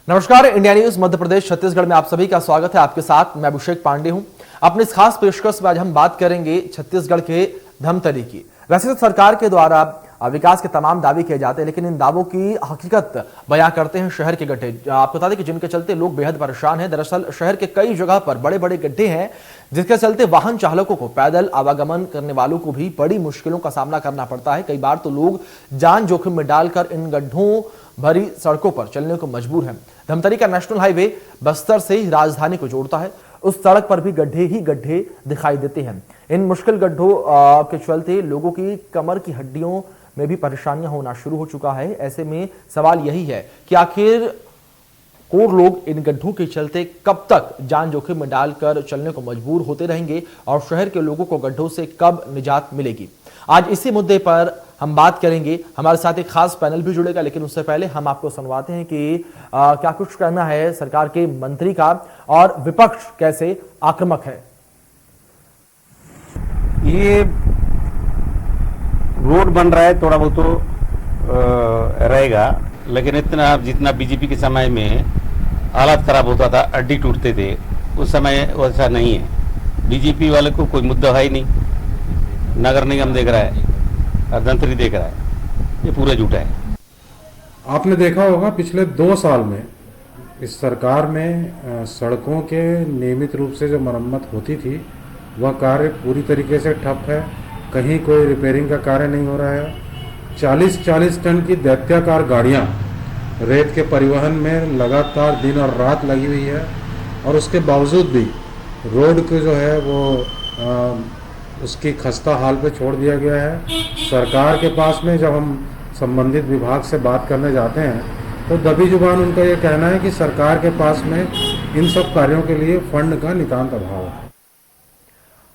नमस्कार, India news Madhya Pradesh Chhattisgarh में आप सभी का स्वागत है। आपके साथ मैं अभिषेक पांडे हूं। अपनी इस खास पेशकश में आज हम बात करेंगे छत्तीसगढ़ के धमतरी की। वैसे तो सरकार के द्वारा विकास के तमाम दावे किए जाते हैं, लेकिन इन दावों की हकीकत बयां करते हैं शहर के गड्ढे। आपको बता दें कि जिनके चलते लोग बेहद परेशान हैं। दरअसल शहर के कई जगह पर बड़े बड़े गड्ढे हैं, जिसके चलते वाहन चालकों को, पैदल आवागमन करने वालों को भी बड़ी मुश्किलों का सामना करना पड़ता है। कई बार तो लोग जान जोखिम में डालकर इन गड्ढों भरी सड़कों पर चलने को मजबूर हैं। धमतरी का नेशनल हाईवे बस्तर से ही राजधानी को जोड़ता है। उस सड़क पर भी गड्ढे ही गड्ढे दिखाई देते हैं। इन मुश्किल गड्ढों के चलते लोगों की कमर की हड्डियों में भी परेशानियां होना शुरू हो चुका है। ऐसे में सवाल यही है कि आखिर और लोग इन गड्ढों के चलते कब तक जान जोखिम में डालकर चलने को मजबूर होते रहेंगे और शहर के लोगों को गड्ढों से कब निजात मिलेगी। आज इसी मुद्दे पर हम बात करेंगे। हमारे साथ एक खास पैनल भी जुड़ेगा, लेकिन उससे पहले हम आपको सुनवाते हैं कि क्या कुछ कहना है सरकार के मंत्री का और विपक्ष कैसे आक्रामक है। ये रोड बन रहा है, थोड़ा बहुत तो रहेगा, लेकिन इतना जितना बीजेपी के समय में हालात खराब होता था, अड्डी टूटते थे, उस समय वैसा नहीं है। बीजेपी वाले को कोई मुद्दा है ही नहीं। नगर निगम देख रहा है और धमतरी देख रहा है, ये पूरा झूठा है। आपने देखा होगा पिछले 2 साल में इस सरकार में सड़कों के नियमित रूप से जो मरम्मत होती थी वह कार्य पूरी तरीके से ठप है। कहीं कोई रिपेयरिंग का कार्य नहीं हो रहा है। 40-40 टन की दैत्याकार गाड़ियां रेत के परिवहन में लगातार दिन और रात लगी हुई है, और उसके बावजूद भी रोड को जो है वो उसकी खस्ता हाल पे छोड़ दिया गया है। सरकार के पास में जब हम संबंधित विभाग से बात करने जाते हैं तो दबी जुबान उनका ये कहना है कि सरकार के पास में इन सब कार्यों के लिए फंड का नितांत अभाव है।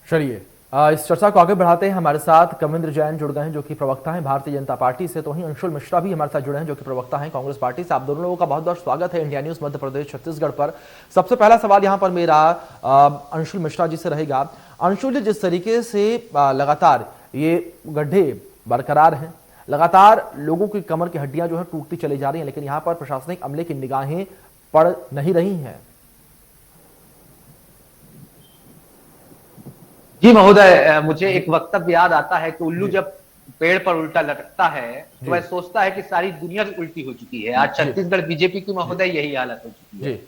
चलिए इस चर्चा को आगे बढ़ाते हैं। हमारे साथ कविंद्र जैन जुड़ गए हैं, जो कि प्रवक्ता हैं भारतीय जनता पार्टी से। तो वहीं अंशुल मिश्रा भी हमारे साथ जुड़े हैं, जो कि प्रवक्ता हैं कांग्रेस पार्टी से। आप दोनों लोगों का बहुत बहुत स्वागत है इंडिया न्यूज मध्य प्रदेश छत्तीसगढ़ पर। सबसे पहला सवाल यहाँ पर मेरा अंशुल मिश्रा जी से रहेगा। अंशुल जी, जिस तरीके से लगातार ये गड्ढे बरकरार हैं, लगातार लोगों की कमर की हड्डियां जो है टूटती चली जा रही हैं, लेकिन यहाँ पर प्रशासनिक अमले की निगाहें पड़ नहीं रही हैं। जी महोदय, मुझे एक वक्तव्य याद आता है कि उल्लू जब पेड़ पर उल्टा लटकता है तो वह सोचता है कि सारी दुनिया उल्टी हो चुकी है। आज छत्तीसगढ़ बीजेपी की महोदय यही हालत हो चुकी है।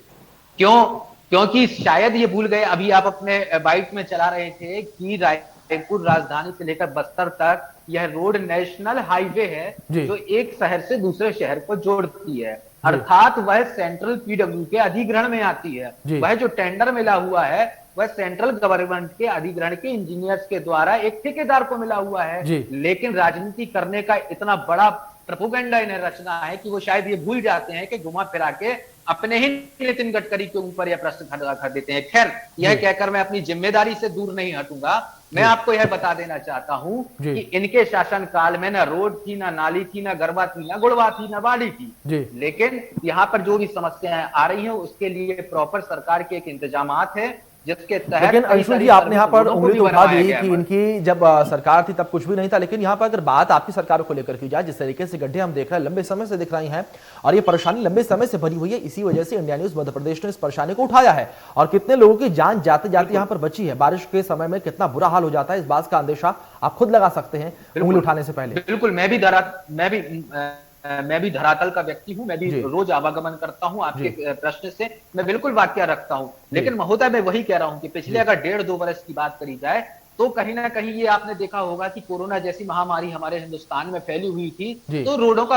क्योंकि शायद ये भूल गए, अभी आप अपने बाइट में चला रहे थे कि रायपुर राजधानी से लेकर बस्तर तक यह रोड नेशनल हाईवे है जो एक शहर से दूसरे शहर को जोड़ती है, अर्थात वह सेंट्रल पीडब्ल्यू के अधिग्रहण में आती है। वह जो टेंडर मिला हुआ है वह सेंट्रल गवर्नमेंट के अधिग्रहण के इंजीनियर्स के द्वारा एक ठेकेदार को मिला हुआ है। लेकिन राजनीति करने का इतना बड़ा प्रोपेगेंडा इन्हें रचना है कि वो शायद ये भूल जाते हैं कि घुमा फिरा के अपने ही नितिन गडकरी के ऊपर यह प्रश्न खड़ा कर देते हैं। खैर, यह कहकर मैं अपनी जिम्मेदारी से दूर नहीं हटूंगा। मैं आपको यह बता देना चाहता हूं कि इनके शासन काल में ना रोड थी, ना नाली थी, ना गरबा थी, ना गुड़वा थी, ना बाड़ी थी। लेकिन यहाँ पर जो भी समस्याएं आ रही हैं उसके लिए प्रॉपर सरकार के एक इंतजामात है, जिसके तहत। लेकिन अंशुल जी, आपने यहाँ पर उंगली तो उठा दी कि इनकी जब सरकार थी तब कुछ भी नहीं था, लेकिन यहाँ पर अगर बात आपकी सरकार को लेकर की जाए, जिस तरीके से गड्ढे हम देख रहे हैं लंबे समय से दिख रही हैं और ये परेशानी लंबे समय से भरी हुई है, इसी वजह से इंडिया न्यूज मध्य प्रदेश ने इस परेशानी को उठाया है। और कितने लोगों की जान जाते जाते यहाँ पर बची है। बारिश के समय में कितना बुरा हाल हो जाता है, इस बात का अंदेशा आप खुद लगा सकते हैं उंगली उठाने से पहले। बिल्कुल, मैं भी धरातल का व्यक्ति हूं, मैं भी रोज आवागमन करता हूं। आपके प्रश्न से मैं बिल्कुल वाक्य रखता हूं, लेकिन महोदय मैं वही कह रहा हूं कि पिछले अगर 1.5-2 वर्ष की बात करी जाए तो कहीं ना कहीं ये आपने देखा होगा कि कोरोना जैसी महामारी हमारे हिंदुस्तान में फैली हुई थी, तो रोडों का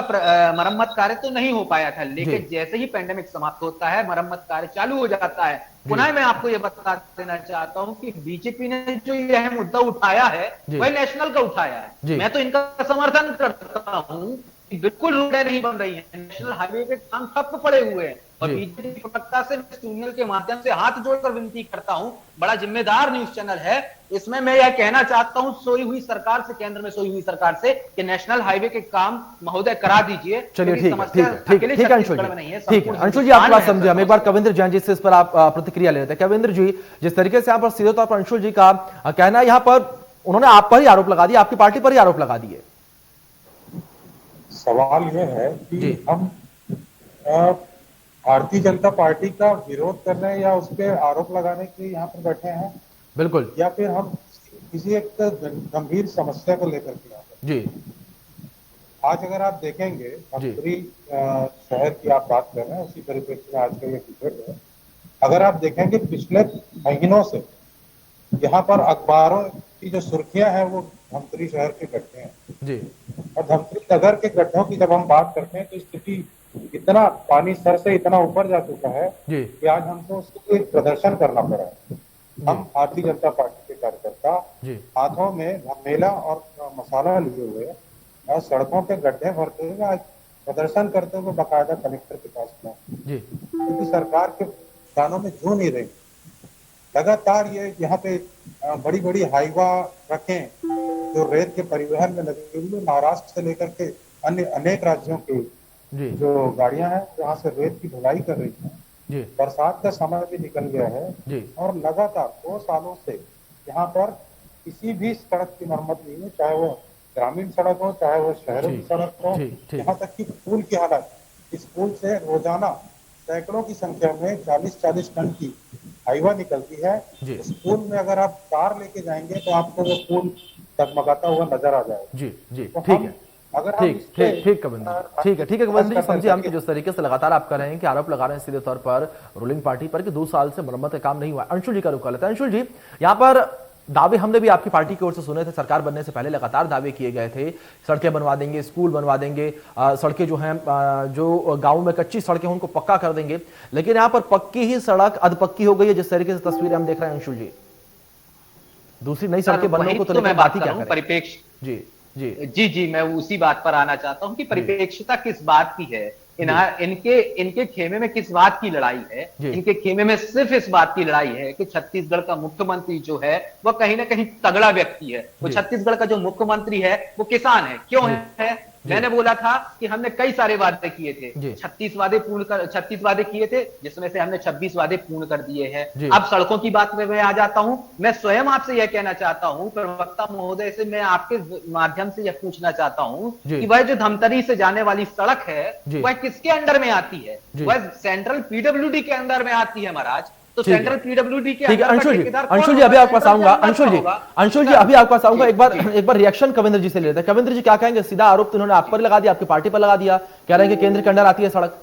मरम्मत कार्य तो नहीं हो पाया था। लेकिन जैसे ही पैंडेमिक समाप्त होता है, मरम्मत कार्य चालू हो जाता है। पुनः मैं आपको यह बता देना चाहता हूं कि बीजेपी ने जो यह मुद्दा उठाया है वह नेशनल का उठाया है। मैं तो इनका समर्थन करता हूं। बिल्कुल रोडें नहीं बन रही हैं, नेशनल हाईवे के काम ठप पड़े हुए हैं। और बीजेपी प्रवक्ता से ट्यूनियल के माध्यम से हाथ जोड़कर विनती करता हूं, बड़ा जिम्मेदार न्यूज चैनल है, इसमें मैं यह कहना चाहता हूं सोई हुई सरकार से, केंद्र में सोई हुई सरकार से, कि नेशनल हाईवे के काम महोदय करा दीजिए। चलिए ठीक है अंशुल जी, आपकी बात समझे। हम एक बार कविंद्र जैन जी से इस पर आप प्रतिक्रिया ले लेते हैं। कविंद्र जी, जिस तरीके से यहाँ पर सीधे तौर पर अंशुल जी का कहना है, यहाँ पर उन्होंने आप पर ही आरोप लगा दिया, आपकी पार्टी पर ही आरोप लगा दिए। सवाल यह है कि हम भारतीय जनता पार्टी का विरोध करने या उस पर आरोप लगाने के लिए यहाँ पर बैठे हैं, बिल्कुल या फिर हम किसी एक गंभीर समस्या को लेकर के यहाँ पर? जी आज अगर आप देखेंगे धमतरी शहर की आप बात कर रहे हैं, उसी परिप्रेक्ष्य में आज का ये डिबेट है। अगर आप देखेंगे पिछले महीनों से यहाँ पर अखबारों की जो सुर्खियां हैं वो धमतरी शहर के गड्ढे हैं, जी और धमतरी नगर के गड्ढों की जब हम बात करते हैं तो स्थिति इतना, पानी सर से इतना ऊपर जा चुका है जी कि आज हमको उसके लिए प्रदर्शन करना पड़ा है। हम भारतीय जनता पार्टी के कार्यकर्ता जी हाथों में झमेला और मसाला लिए हुए और सड़कों के गड्ढे भरते हुए आज प्रदर्शन करते हुए बाकायदा कलेक्टर के पास पहुंचे, जी क्योंकि सरकार के कानों में जू नहीं रही। लगातार ये यहाँ पे बड़ी बड़ी हाईवा रखें जो रेत के परिवहन में लगे हुए, महाराष्ट्र से लेकर के अन्य अनेक राज्यों की जी जो गाड़ियां हैं जहाँ से रेत की ढुलाई कर रही हैं। जी बरसात का समय भी निकल गया है जी और लगातार 2 सालों से यहाँ पर किसी भी सड़क की मरम्मत नहीं है, चाहे वो ग्रामीण सड़क हो, चाहे वो शहरों की सड़क हो। यहाँ तक कि पुल की हालत, इस पुल से रोजाना सैकड़ों की संख्या में 40-40 टन की हाईवा निकलती है। इस पुल में अगर आप कार लेके जाएंगे तो आपको वो पुल डगमगाता हुआ नजर आ जाएगा। जी जी तो ठीक है, अगर हम ठीक कविंद्र जी, ठीक है कविंद्र जी, समझिए हम कि जिस तरीके से लगातार आप कर रहे हैं कि आरोप लगा रहे हैं सीधे तौर पर रूलिंग पार्टी पर कि 2 साल से मरम्मत का काम नहीं हुआ। अंशुल जी का रुख कर लेते हैं। अंशुल जी, यहाँ पर दावे हमने भी आपकी पार्टी की ओर से सुने थे, सरकार बनने से पहले लगातार दावे किए गए थे, सड़कें बनवा देंगे, स्कूल बनवा देंगे, सड़कें जो हैं जो गाँव में कच्ची सड़कें उनको पक्का कर देंगे, लेकिन यहाँ पर पक्की ही सड़क अधपक्की हो गई है जिस तरीके से तस्वीरें हम देख रहे हैं। अंशुल जी, दूसरी नई सड़कें बनने को तो मैं बात ही क्या करें? परिप्रेक्ष्य जी जी जी जी मैं उसी बात पर आना चाहता हूं कि परिप्रेक्ष्यता किस बात की है, इनके खेमे में किस बात की लड़ाई है। इनके खेमे में सिर्फ इस बात की लड़ाई है कि छत्तीसगढ़ का मुख्यमंत्री जो है वह कहीं ना कहीं तगड़ा व्यक्ति है। वो छत्तीसगढ़ का जो मुख्यमंत्री है वो किसान है। क्यों है? मैंने बोला था कि हमने कई सारे वादे किए थे, 36 वादे किए थे, जिसमें से हमने 26 वादे पूर्ण कर दिए हैं। अब सड़कों की बात में मैं आ जाता हूं। मैं स्वयं आपसे यह कहना चाहता हूं, प्रवक्ता महोदय से मैं आपके माध्यम से यह पूछना चाहता हूं कि वह जो धमतरी से जाने वाली सड़क है वह किसके अंडर में आती है? वह सेंट्रल पीडब्ल्यूडी के अंडर में आती है महाराज। तो सेंट्रल पीडब्ल्यूडी के अंशुल जी अभी आपके पास आऊंगा। अंशुल जी अभी आपके पास आऊंगा। एक बार रिएक्शन कविंद्र जी से लेते हैं। कविंद्र जी क्या कहेंगे? सीधा आरोप तो उन्होंने आप पर लगा दिया, आपकी पार्टी पर लगा दिया, कह रहे हैं कि केंद्र के अंडर आती है सड़क।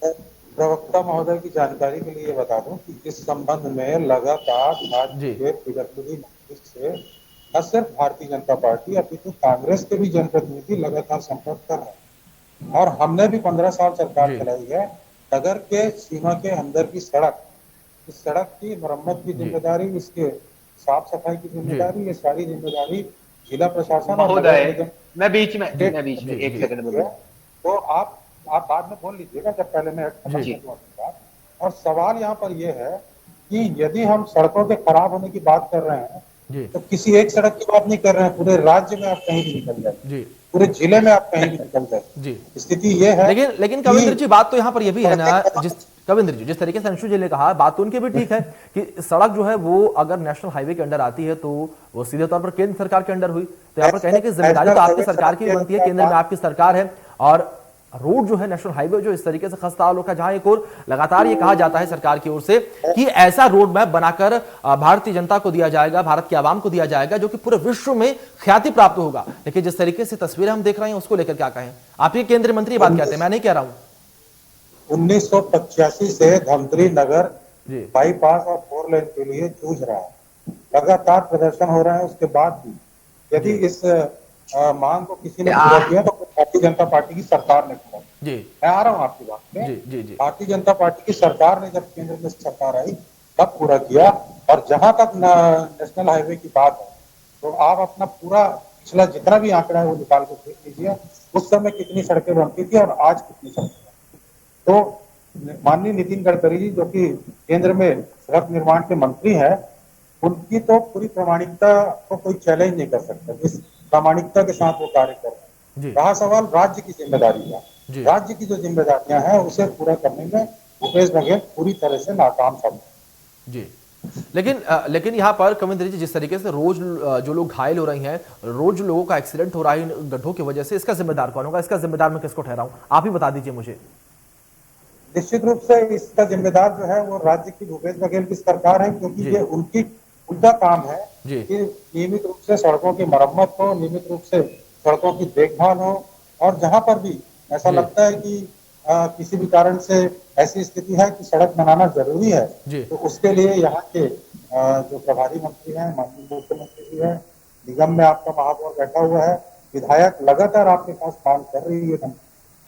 प्रवक्ता महोदय की जानकारी के लिए बता दूं कि इस संबंध में लगातार राज्य के पीडब्ल्यूडी मंत्री से न सिर्फ भारतीय जनता पार्टी अपितु कांग्रेस के भी जनप्रतिनिधि लगातार संपर्क कर रहे हैं, और हमने भी 15 साल सरकार चलाई है। नगर के सीमा के अंदर की सड़क, इस सड़क की मरम्मत की जिम्मेदारी, इसके साफ सफाई की जिम्मेदारी, ये सारी जिम्मेदारी जिला प्रशासन महोदय, मैं बीच में एक सेकंड बोलूं तो आप बाद में बोल लीजिएगा जब पहले मैं। और सवाल यहाँ पर यह है कि यदि हम सड़कों के खराब होने की बात कर रहे हैं तो किसी एक सड़क की बात नहीं कर रहे हैं, पूरे राज्य में आप कहीं भी निकल जाए, पूरे जिले में आप कहीं भी निकल जाए, स्थिति ये है। लेकिन कविंद्र जी बात तो यहाँ पर यह भी है ना, कविंद्र जी जिस तरीके से अंशु जी ने कहा, बात तो उनकी भी ठीक है कि सड़क जो है वो अगर नेशनल हाईवे के अंडर आती है तो वो सीधे तौर पर केंद्र सरकार के अंडर हुई। तो यहाँ पर कहने की जिम्मेदारी तो आपकी सरकार की बनती है, केंद्र में आपकी सरकार है, और रोड जो है नेशनल हाईवे जो इस तरीके से खस्ता हाल का, जहां एक और लगातार ये कहा जाता है सरकार की ओर से कि ऐसा रोड मैप बनाकर भारतीय जनता को दिया जाएगा, भारत की आवाम को दिया जाएगा, जो कि पूरे विश्व में ख्याति प्राप्त होगा। लेकिन जिस तरीके से तस्वीरें हम देख रहे हैं उसको लेकर क्या कहें? आपके केंद्रीय मंत्री बात कहते हैं, मैं नहीं कह रहा हूं। 1985 से धमतरी नगर बाईपास और 4 लेन के लिए जूझ रहा है, लगातार प्रदर्शन हो रहा है। उसके बाद भी यदि इस मांग को किसी ने पूरा किया तो भारतीय जनता पार्टी की सरकार ने किया। मैं आ रहा हूँ आपकी बात में। भारतीय जनता पार्टी की सरकार ने जब केंद्र में सरकार आई तब पूरा किया। और जहां तक नेशनल हाईवे की बात है तो आप अपना पूरा पिछला जितना भी आंकड़ा है वो निकाल के देख लीजिए, उस समय कितनी सड़कें बनती थी और आज कितनी सड़कें। तो माननीय नितिन गडकरी जी जो कि केंद्र में सड़क निर्माण के मंत्री हैं, उनकी तो पूरी प्रामाणिकता को कोई चैलेंज नहीं कर सकता, जिस प्रामाणिकता के साथ वो कार्य कर रहे हैं। रहा सवाल राज्य की जिम्मेदारी का, राज्य की जो जिम्मेदारियां हैं उसे पूरा करने में भूपेश बघेल पूरी तरह से नाकाम साबित। जी लेकिन यहाँ पर कविंद्र जी जिस तरीके से रोज जो लोग घायल हो रहे हैं, रोज लोगों का एक्सीडेंट हो रहा है गड्ढों की वजह से, इसका जिम्मेदार कौन होगा? इसका जिम्मेदार मैं किसको ठहराऊं? आप ही बता दीजिए मुझे। निश्चित रूप से इसका जिम्मेदार जो है वो राज्य की भूपेश बघेल की सरकार है, क्योंकि ये उनका काम है कि नियमित रूप से सड़कों की मरम्मत हो, नियमित रूप से सड़कों की देखभाल हो, और जहां पर भी ऐसा लगता है कि किसी भी कारण से ऐसी स्थिति है कि सड़क बनाना जरूरी है, तो उसके लिए यहाँ के जो प्रभारी मंत्री हैं, माननीय मुख्यमंत्री जी है, निगम में आपका महापौर बैठा हुआ है, विधायक लगातार आपके पास मांग कर रही है।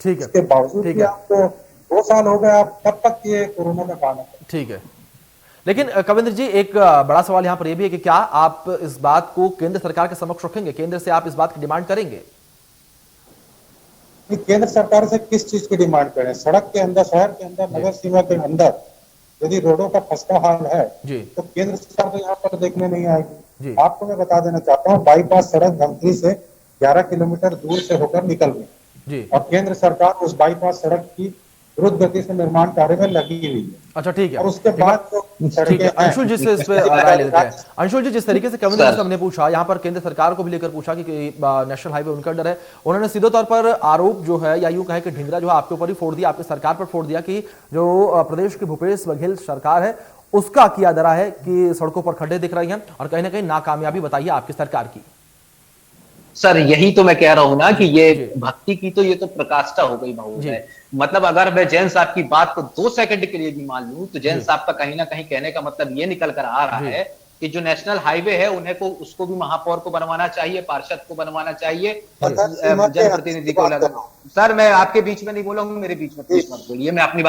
ठीक है, इसके बावजूद भी आपको 2 साल हो गए, आप कब तक ये कोरोना में काम है। ठीक है, लेकिन कविंद्र जी एक बड़ा सवाल यहाँ पर यह भी है कि क्या आप इस बात को केंद्र सरकार के समक्ष रखेंगे, केंद्र से आप इस बात की डिमांड करेंगे? केंद्र सरकार से किस चीज की डिमांड करें? सड़क के अंदर, शहर के अंदर, नगर सीमा के अंदर यदि रोडों का खस्ता हाल है तो केंद्र सरकार तो यहाँ पर देखने नहीं आएगी। आपको मैं बता देना चाहता हूँ, बाईपास सड़क धमतरी से 11 किलोमीटर दूर से होकर निकल गई और केंद्र सरकार उस बाईपास सड़क की द्रुत गति से निर्माण कार्य में लगी हुई है। अच्छा, ठीक है, और उसके बाद अंशुल जी से इस पे राय लेते हैं। अंशुल जी, जिस तरीके से कविंद्र जी हमने पूछा, यहाँ पर केंद्र सरकार को भी लेकर पूछा कि नेशनल हाईवे उनका अंडर है, उन्होंने सीधे तौर पर आरोप जो है या यूं कहे कि ढिंगरा जो है आपके ऊपर ही फोड़ दिया, आपकी सरकार पर फोड़ दिया कि जो प्रदेश की भूपेश बघेल सरकार है उसका किया दरा है कि सड़कों पर खड्डे दिख रहे हैं और कहीं ना कहीं नाकामयाबी बताइए आपकी सरकार की। सर यही तो मैं कह रहा हूं ना कि ये भक्ति की तो ये तो प्रकाष्ठा हो गई महोदय। मतलब अगर मैं जैन साहब की बात को 2 सेकंड के लिए भी मान लूं तो जैन साहब का कहीं ना कहीं कहने का मतलब ये निकल कर आ रहा है कि जो नेशनल हाईवे है उन्हें को उसको भी महापौर को बनवाना चाहिए, पार्षद को बनवाना चाहिए और जनप्रतिनिधि को लगाना। सर मैं आपके बीच में नहीं बोला हूँ, मेरे बीच में कुछ मत बोलिए, मैं अपनी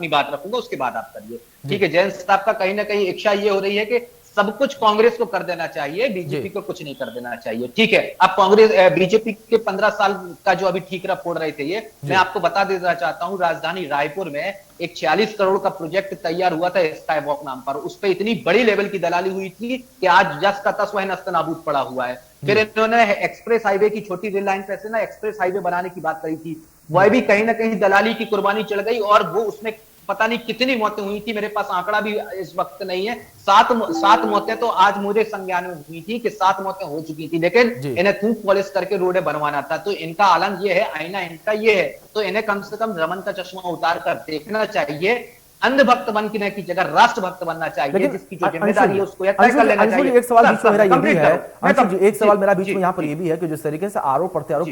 बात रखूंगा, उसके बाद आप करिए। ठीक है, जैन साहब का कहीं ना कहीं इच्छा ये हो रही है कि सब कुछ कांग्रेस को कर देना चाहिए, बीजेपी को कुछ नहीं कर देना चाहिए। ठीक है, अब कांग्रेस बीजेपी के 15 साल का जो अभी ठीकरा फोड़ रहे थे ये, मैं आपको बता देना चाहता हूं, राजधानी रायपुर में एक 46 करोड़ का प्रोजेक्ट तैयार हुआ था स्काई वॉक नाम पर। उस पर इतनी बड़ी लेवल की दलाली हुई थी कि आज जस का तस वह नस्तनाबूद पड़ा हुआ है। फिर इन्होंने एक्सप्रेस हाईवे की, छोटी रेल लाइन पे से ना एक्सप्रेस हाईवे बनाने की बात करी थी, वह भी कहीं ना कहीं दलाली की कुर्बानी चढ़ गई और वो उसमें पता नहीं कितनी मौतें हुई थी, मेरे पास आंकड़ा भी इस वक्त नहीं है। 7 मौतें तो आज मुझे संज्ञान में हुई थी कि 7 मौतें हो चुकी थी, लेकिन इन्हें थूक पॉलिश करके रोडे बनवाना था। तो इनका आलम ये है, आईना इनका ये है, तो इन्हें कम से कम रमन का चश्मा उतार कर देखना चाहिए। अंधभक्त बनने की जगह राष्ट्रभक्त बनना चाहिए, जिसकी जो जिम्मेदारी है उसको तय कर लेना चाहिए। एक सवाल बीच में मेरा ये भी है, अंशुल जी एक सवाल मेरा बीच में यहाँ पर ये भी है कि जिस तरीके से आरोप प्रत्यारोप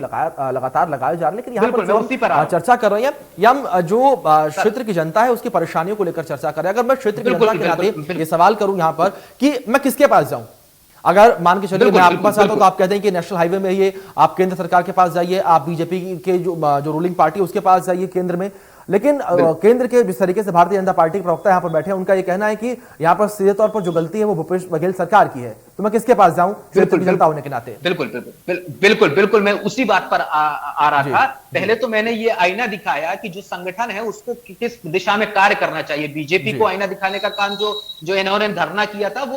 लगातार लगाए जा रहे हैं, लेकिन यहाँ पर चर्चा कर रहे हैं या हम जो क्षेत्र की जनता है उसकी परेशानियों को लेकर चर्चा कर रहे हैं। अगर मैं क्षेत्र की जनता के नाते ये सवाल करूं यहाँ पर कि मैं किसके पास जाऊं, अगर मान के चलिए मैं आपके पास आता हूं तो आप कहते हैं कि नेशनल हाईवे में ये आप केंद्र सरकार के पास जाइए, आप बीजेपी के जो रूलिंग पार्टी है उसके पास जाइए केंद्र में, लेकिन केंद्र के जिस तरीके से भारतीय जनता पार्टी के प्रवक्ता यहाँ पर बैठे हैं उनका ये कहना है कि यहाँ पर सीधे तौर पर जो गलती है वो भूपेश बघेल सरकार की है, तो मैं किसके पास जाऊं क्षेत्र की जनता होने के नाते? बिल्कुल मैं उसी बात पर आ रहा था। पहले तो मैंने ये आईना दिखाया कि जो संगठन है उसको किस दिशा में कार्य करना चाहिए। बीजेपी को आईना दिखाने का काम जो इन्होंने धरना किया था वो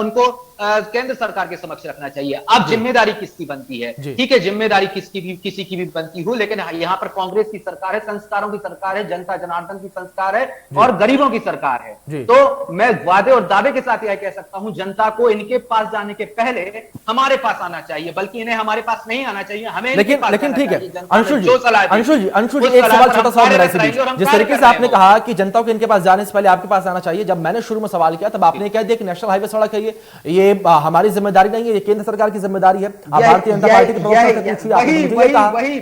उनको केंद्र सरकार के समक्ष रखना चाहिए। अब जिम्मेदारी किसकी बनती है? ठीक है, जिम्मेदारी किसी की भी बनती हो, लेकिन यहाँ पर कांग्रेस की सरकार है, संस्कारों की सरकार है, जनता जनार्दन की सरकार है और गरीबों की सरकार है। तो मैं वादे और दावे के साथ यह कह सकता हूं, जनता को इनके पास जाने के पहले हमारे पास आना चाहिए, बल्कि इन्हें हमारे पास नहीं आना चाहिए, हमें लेकिन ठीक है अंशुल जी एक सवाल छोटा सा मेरा से जिस तरीके से आपने कहा कि जनता को इनके पास जाने से पहले आपके पास आना चाहिए, जब मैंने शुरू में सवाल किया तब आपने कह दिया कि नेशनल हाईवे सड़क है ये हमारी जिम्मेदारी नहीं है, ये केंद्र सरकार की जिम्मेदारी है। आप भारतीय जनता पार्टी के प्रवक्ता वही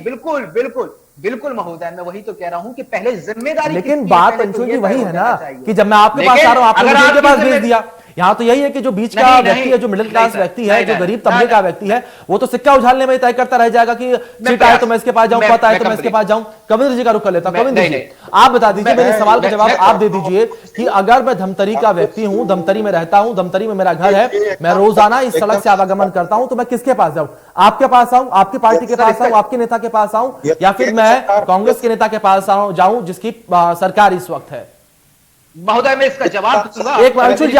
बिल्कुल महोदय, मैं वही तो कह रहा हूं कि पहले जिम्मेदारी, लेकिन बात अंशुल जी वही है ना कि जब मैं आपके पास आ रहा हूं आपने मुझे पास भेज दिया। यहाँ तो यही है कि जो बीच का व्यक्ति है, जो मिडिल क्लास व्यक्ति है, जो गरीब तबके का व्यक्ति है, वो तो सिक्का उछालने में तय करता रह जाएगा कि सीट आए तो मैं इसके पास जाऊं, पता है तो मैं इसके पास जाऊं। कविंद्र जी का रुख कर लेता हूं। कविंद्र जी आप बता दीजिए, मेरे सवाल का जवाब आप दे दीजिए कि अगर मैं धमतरी का व्यक्ति हूं, धमतरी में रहता हूं, धमतरी में मेरा घर है, मैं रोजाना इस सड़क से आवागमन करता हूं, तो मैं किसके पास जाऊं? आपके पास आऊं, आपकी पार्टी के पास आऊं, आपके नेता के पास आऊं, या फिर मैं कांग्रेस के नेता के पास जाऊं जिसकी सरकार इस वक्त है? महोदय मैं इसका जवाब दूंगा। एक बार अंशुल जी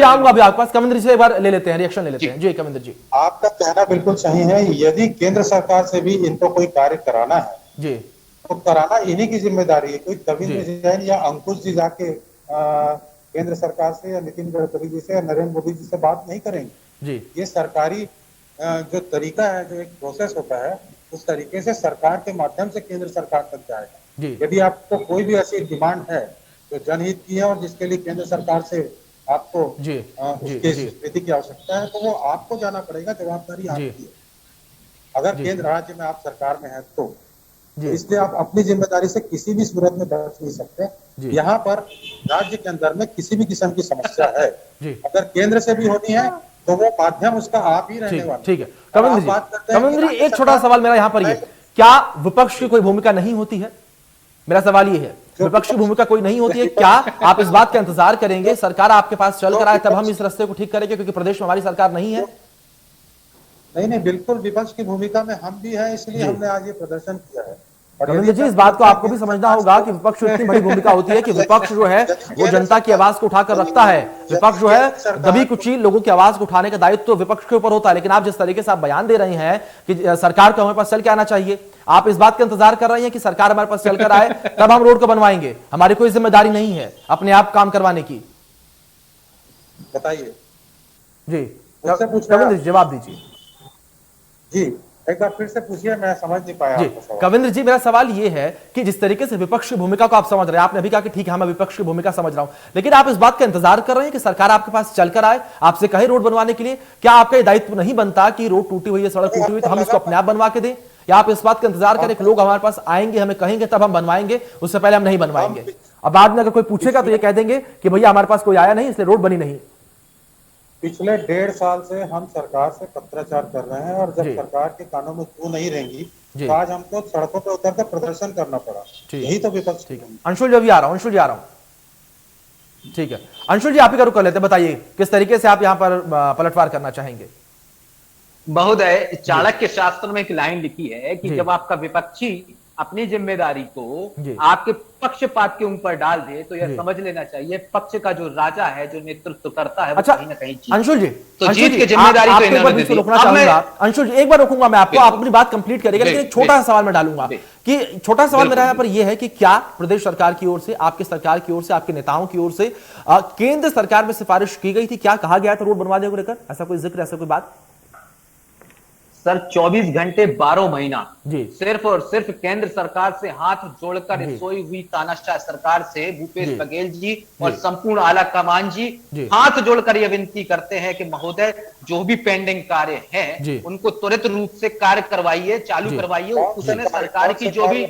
आऊंगा अभी आपके पास। कविंद्र जी से एक बार ले लेते हैं, रिएक्शन ले लेते हैं। जी कविंद्र जी, आपका कहना बिल्कुल सही है। यदि केंद्र सरकार से भी इनको कोई कार्य कराना है जी तो कराना इन्हीं की जिम्मेदारी है। कोई कविंद्र जैन या अंकुश जी जाके केंद्र सरकार से या नितिन गडकरी जी से या नरेंद्र मोदी जी से बात नहीं करेंगे जी। ये सरकारी जो तरीका है, जो एक प्रोसेस होता है, उस तरीके से सरकार के माध्यम से केंद्र सरकार तक जाएगा। जी यदि आपको कोई भी ऐसी डिमांड है जो जनहित की है और जिसके लिए केंद्र सरकार से आपको जी उसके जी स्वीकृति की आवश्यकता है, तो वो आपको जाना पड़ेगा, जवाबदारी जी आपकी है। अगर जी केंद्र राज्य में आप सरकार में है तो जी इसलिए आप अपनी जिम्मेदारी से किसी भी सूरत में बच नहीं सकते। जी यहाँ पर राज्य के अंदर में किसी भी किस्म की समस्या है, जी अगर केंद्र से भी होनी है तो वो माध्यम उसका आप ही रहने ठीक वाला। ठीक है। अब आप कविंद्र जी, बात करते हैं कि कविंद्र जी, राज्य एक छोटा सरकार- सवाल मेरा यहाँ पर ये, क्या विपक्ष की कोई भूमिका नहीं होती है? मेरा सवाल ये है, विपक्ष की भूमिका कोई नहीं होती है क्या? आप इस बात का इंतजार करेंगे सरकार आपके पास चल कर आए तब हम इस रास्ते को ठीक करेंगे, क्योंकि प्रदेश में हमारी सरकार नहीं है? नहीं, बिल्कुल विपक्ष की भूमिका में हम भी है, इसलिए जी। हमने आज ये प्रदर्शन किया है। और रविंद्र यदि जी, इस बात को आपको भी समझना होगा कि विपक्ष की इतनी बड़ी भूमिका होती है कि विपक्ष जो है वो जनता की आवाज को उठाकर रखता है। विपक्ष जो है दबी कुची लोगों की आवाज को उठाने का दायित्व तो विपक्ष के ऊपर होता है। लेकिन आप जिस तरीके से आप बयान दे रहे हैं कि सरकार को हमारे पास चल के आना चाहिए, आप इस बात का इंतजार कर रहे हैं कि सरकार हमारे पास चलकर आए तब हम रोड को बनवाएंगे। हमारी कोई जिम्मेदारी नहीं है अपने आप काम करवाने की। बताइए जी मुझसे पूछ रहे हैं कविंद्र जी, जवाब दीजिए। जी, एक बार फिर से पूछिए, मैं समझ नहीं पाया जी आपका सवाल। कविंद्र जी, मेरा सवाल ये है कि जिस तरीके से विपक्ष की भूमिका को आप समझ रहे हैं, आपने अभी कहा कि ठीक है मैं विपक्ष की भूमिका समझ रहा हूं, लेकिन आप इस बात का इंतजार कर रहे हैं कि सरकार आपके पास चलकर आए, आपसे कहे रोड बनवाने के लिए। क्या आपका ये दायित्व नहीं बनता कि रोड टूटी हुई है, सड़क टूटी हुई, तो हम इसको अपने आप बनवा के दें? या आप इस बात का इंतजार करें कि लोग हमारे पास आएंगे, हमें कहेंगे तब हम बनवाएंगे, उससे पहले हम नहीं बनवाएंगे? अब बाद में अगर कोई पूछेगा तो ये कह देंगे कि भैया हमारे पास कोई आया नहीं इसलिए रोड बनी नहीं। पिछले 1.5 साल से हम सरकार से पत्राचार कर रहे हैं, और जब जी। सरकार के कानों में क्यों नहीं रहेंगी जी। तो आज हमको सड़कों पर उतरकर प्रदर्शन करना पड़ा। ठीक। यही तो विपक्ष ठीक है, अंशुल जी अभी आ रहा हूं, अंशुल जी आ रहा हूं। ठीक है अंशुल जी, आप ही का रुख कर लेते हैं, बताइए किस तरीके से आप यहां पर पलटवार करना चाहेंगे? महोदय, चाणक्य शास्त्र में एक लाइन लिखी है कि जी। जब आपका विपक्षी अपनी जिम्मेदारी जी। को आपके पक्षपात के ऊपर डाल दे तो जी। यह समझ लेना चाहिए पक्ष का जो राजा है, जो नेतृत्व करता है, वो अच्छा कहीं ना कहीं जीत। अंशुल जी, तो अंशुल जीत जी, की जिम्मेदारी आप तो एक बार इन्होंने बीच में दी। रोकना अब चाहूंगा। मैं- अंशुल जी एक बार रोकूंगा मैं आपको, आप बिल्कुल। अपनी बात कंप्लीट करेंगे, लेकिन एक छोटा सा बिल्कुल। सवाल मैं डालूंगा कि छोटा सवाल मेरा यहाँ पर बिल्कुल। यह है कि क्या प्रदेश सरकार की ओर से, आपकी सरकार की ओर से, आपके नेताओं की ओर से केंद्र सरकार में सिफारिश की गई थी? क्या कहा गया था रोड बनवाने को लेकर? ऐसा कोई जिक्र, ऐसा कोई बात? सर 24 घंटे 12 महीना जी। सिर्फ और सिर्फ केंद्र सरकार से हाथ जोड़कर जी। सोई हुई तानाशाह सरकार से भूपेश जी। बघेल जी और जी। संपूर्ण आला कमान जी जी। हाथ जोड़कर यह विनती करते हैं कि महोदय जो भी पेंडिंग कार्य जी। हैं उनको त्वरित रूप से कार्य करवाइए, चालू जी। करवाइए। जी। उसमें सरकार की जो भी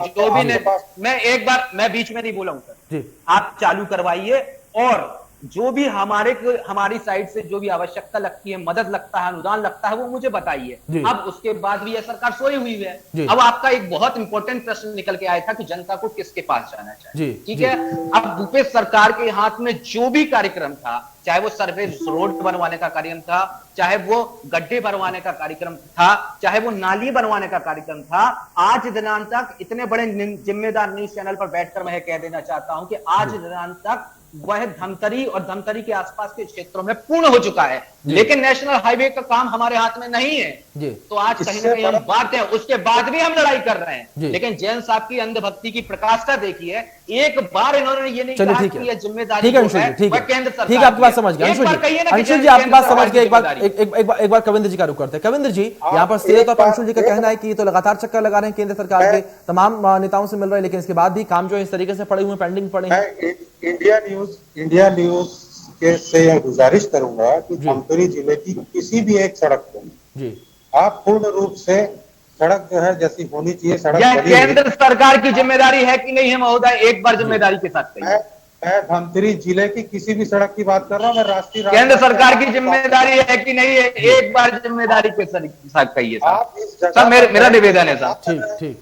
मैं एक बार, मैं बीच में नहीं बोला हूं सर, जी आप चालू करवाइए, और जो भी हमारी साइड से जो भी आवश्यकता लगती है, मदद लगता है, अनुदान लगता है, वो मुझे बताइए। जी। अब उसके बाद भी यह सरकार सोई हुई है। जी। अब आपका एक बहुत इंपॉर्टेंट प्रश्न निकल के आया था कि जनता को किसके पास जाना चाहिए। जी। ठीक जी। है, अब भूपेश सरकार के हाथ में जो भी कार्यक्रम था, चाहे वो सर्विस रोड बनवाने का कार्यक्रम था, चाहे वो गड्ढे भरवाने का कार्यक्रम था, चाहे वो नाली बनवाने का कार्यक्रम था, आज दिनांत तक इतने बड़े जिम्मेदार न्यूज चैनल पर बैठकर मैं कह देना चाहता हूं कि आज दिनांत तक वह धमतरी और धमतरी के आसपास के क्षेत्रों में पूर्ण हो चुका है, लेकिन नेशनल हाईवे का काम हमारे हाथ में नहीं है। जी। तो आज कहीं ना कहीं हम बात है, उसके बाद भी हम लड़ाई कर रहे जी। हैं। लेकिन जैन साहब की अंधभक्ति की प्रकाष्ठा देखिए, एक बार इन्होंने ये नहीं चलिए कहा ठीक कि है, यह जिम्मेदारी ठीक है जो अंशुल जी, ठीक वह है, केंद्र सरकार ठीक है, आपकी बात की है। समझ गया एक अंशुल बार जी। कहिए ना कि अंशुल जी केंद्र आपकी बात समझ सरकार गए, की एक बार जिम्मेदारी। एक बार कविंद्र जी का रुख करते हैं। कविंद्र जी, यहाँ पर सीधे तौर पर अंशुल जी का कहना है कि ये तो लगातार चक्कर लगा रहे हैं केंद्र सरकार के तमाम नेताओं से मिल रहे हैं, लेकिन इसके बाद भी काम जो है इस तरीके से पड़े हुए पेंडिंग पड़े हैं। मैं इंडिया न्यूज के से यह गुजारिश करूंगा कि धमतरी जिले की किसी भी एक सड़क को जी आप पूर्ण रूप से सड़क जो है जैसी होनी चाहिए सड़क यह बनी हुई। केंद्र सरकार की जिम्मेदारी है कि नहीं है महोदय? एक बार जिम्मेदारी के साथ कहिए। मैं धमतरी जिले की किसी भी सड़क की बात कर रहा हूँ, मैं राष्ट्रीय केंद्र सरकार की जिम्मेदारी है कि नहीं है? एक बार जिम्मेदारी के साथ कहिए आप इस जगह सर। पर मेरा निवेदन है सर। ठीक ठीक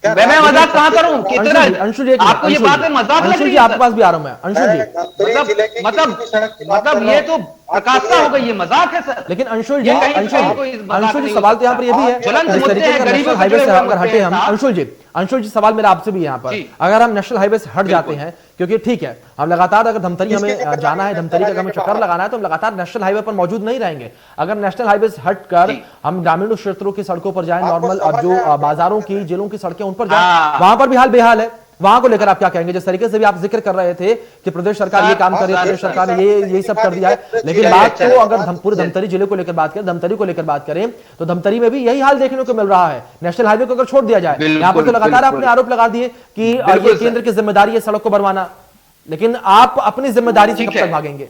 मैं मजाक कहाँ करूं? कितना अंशुल जी, आपको ये बात में मजाक लग अंशुल रही जी है आपके सर? पास भी आ रहा हूं मैं। अंशुल जी मतलब ये तो प्रकाशता हो गई, ये मजाक है सर। लेकिन अंशुल जी, ये कहीं अंशुल कोई जी, मजाक अंशुल जी नहीं सवाल हो तो यहाँ पर ये भी है, ज्वलंत जिस मुद्दे तरीके हैं, से गरीबों नेशनल के हाईवे से जुड़े हुए अगर हटे हम, मुद्दे हैं अंशुल जी सवाल मेरा आपसे भी यहाँ पर, जी। अगर हम नेशनल हाईवे से हट जाते हैं, क्योंकि ठीक है हम लगातार अगर धमतरी हमें जाना है, धमतरी का हमें चक्कर लगाना है, तो हम लगातार नेशनल हाईवे पर मौजूद नहीं रहेंगे। अगर नेशनल हाईवे से हटकर हम ग्रामीण क्षेत्रों की सड़कों पर जाएं, नॉर्मल जो बाजारों की, जिलों की सड़कें उन पर जाएं, वहां पर भी हाल बेहाल है। वहां को लेकर आप क्या कहेंगे? जिस तरीके से भी आप जिक्र कर रहे थे कि प्रदेश सरकार ये काम कर रही है, प्रदेश सरकार ने ये सब कर दिया है, लेकिन बात तो अगर पूरे धमतरी जिले को लेकर बात करें, धमतरी को लेकर बात करें, तो धमतरी में भी यही हाल देखने को मिल रहा है। नेशनल हाईवे को अगर छोड़ दिया जाए, यहाँ पर तो लगातार आपने आरोप लगा दिए कि ये केंद्र की जिम्मेदारी है सड़क को बनवाना, लेकिन आप अपनी जिम्मेदारी से कब तक भागेंगे?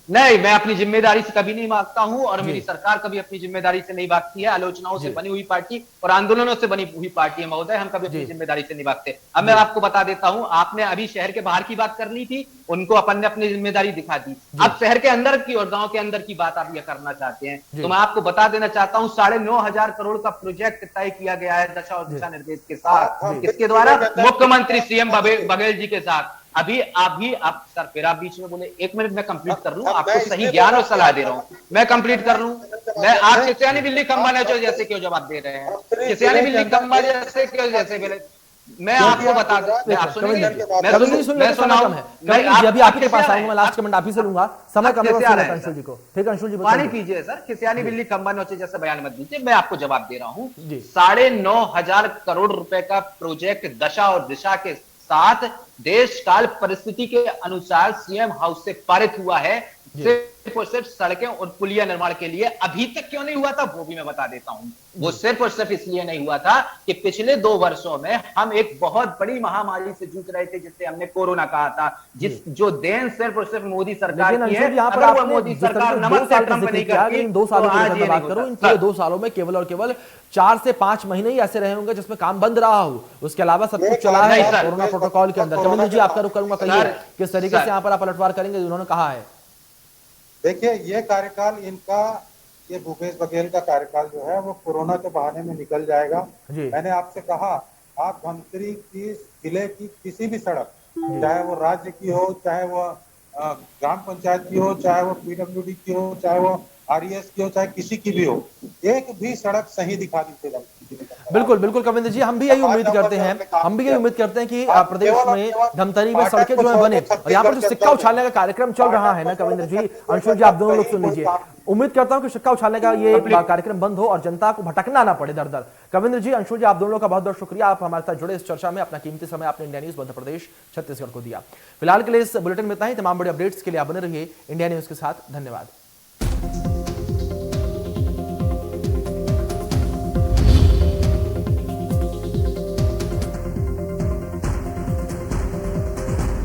नहीं, मैं अपनी जिम्मेदारी से कभी नहीं भागता हूं और मेरी सरकार कभी अपनी जिम्मेदारी से नहीं भागती है। आलोचनाओं से बनी हुई पार्टी और आंदोलनों से बनी हुई पार्टी है महोदय, हम कभी अपनी जिम्मेदारी से नहीं भागते। अब मैं आपको बता देता हूं, आपने अभी शहर के बाहर की बात करनी थी, उनको अपन ने अपनी जिम्मेदारी दिखा दी। अब शहर के अंदर की और गांव के अंदर की बात आप ये करना चाहते हैं, तो मैं आपको बता देना चाहता हूं 9,500 करोड़ का प्रोजेक्ट तय किया गया है दशा और दिशा निर्देश के साथ, किसके द्वारा? मुख्यमंत्री सीएम बघेल जी के साथ। अभी आप सर फिर आप बीच में बोले, 1 मिनट मैं कंप्लीट कर लूं, आपको सही ज्ञान और सलाह दे रहा हूं, मैं कंप्लीट कर लूं। मैं आप किसियानी बिल्ली खंबा नचो जैसे क्यों जवाब दे रहे हैं? किसियानी बिल्ली खंबा जैसे क्यों जैसे बोले? मैं आपको बता दूं, आप सुनिए, मैं सुनाऊं, अभी आपके पास आऊंगा, मैं लास्ट कमेंट आप ही से लूंगा, समय कम है अंशुल जी को। ठीक है अंशुल जी, पानी पीजिए सर, किसियानी बिल्ली खंबा नोचे जैसे बयान मत दीजिए, मैं आपको जवाब दे रहा हूं। 9,500 करोड़ रुपए का प्रोजेक्ट दशा और दिशा के साथ देश काल परिस्थिति के अनुसार सीएम हाउस से पारित हुआ है। सिर्फ और सिर्फ सड़कें और पुलिया निर्माण के लिए। अभी तक क्यों नहीं हुआ था वो भी मैं बता देता हूं। वो सिर्फ और सिर्फ इसलिए नहीं हुआ था कि पिछले 2 वर्षों में हम एक बहुत बड़ी महामारी से जूझ रहे थे, जिसे हमने कोरोना कहा था, जो देन सिर्फ और सिर्फ मोदी सरकार की है। अगर वो मोदी सरकार नमक से ट्रंप नहीं करती, 2 सालों की बात करूं, इन पूरे 2 सालों में केवल और केवल 4 से 5 महीने ही ऐसे रहे होंगे जिसमें काम बंद रहा हो, उसके अलावा सब कुछ चला है कोरोना प्रोटोकॉल के अंदर। कविंद्र जी आपका रुख करूंगा, कहिए किस तरीके से यहाँ पर आप पलटवार करेंगे उन्होंने कहा है? देखिए, ये कार्यकाल इनका, ये भूपेश बघेल का कार्यकाल जो है वो कोरोना के बहाने में निकल जाएगा। मैंने आपसे कहा, आप धमतरी की जिले की किसी भी सड़क, चाहे वो राज्य की हो, चाहे वो ग्राम पंचायत की हो, चाहे वो पीडब्ल्यूडी की हो, चाहे वो आरईएस की हो, चाहे किसी की भी हो, एक भी सड़क सही दिखा दीजिएगा। बिल्कुल बिल्कुल कविंद्र जी, हम भी यही उम्मीद करते हैं, कि प्रदेश में धमतरी में सड़कें जो है बने। और यहाँ पर जो सिक्का उछालने का कार्यक्रम चल रहा है ना कविंद्र जी, अंशुल जी, आप दोनों लोग सुन लीजिए। उम्मीद करता हूं कि सिक्का उछालने का ये कार्यक्रम बंद हो और जनता को भटकना ना पड़े दर दर। कविंद्र जी, अंशुल जी, आप दोनों का बहुत बहुत शुक्रिया, आप हमारे साथ जुड़े इस चर्चा में, अपना कीमती समय आपने इंडिया न्यूज मध्य प्रदेश छत्तीसगढ़ को दिया। फिलहाल के लिए इस बुलेटिन में इतना ही। तमाम बड़े अपडेट्स के लिए आप बने रहिए इंडिया न्यूज के साथ। धन्यवाद।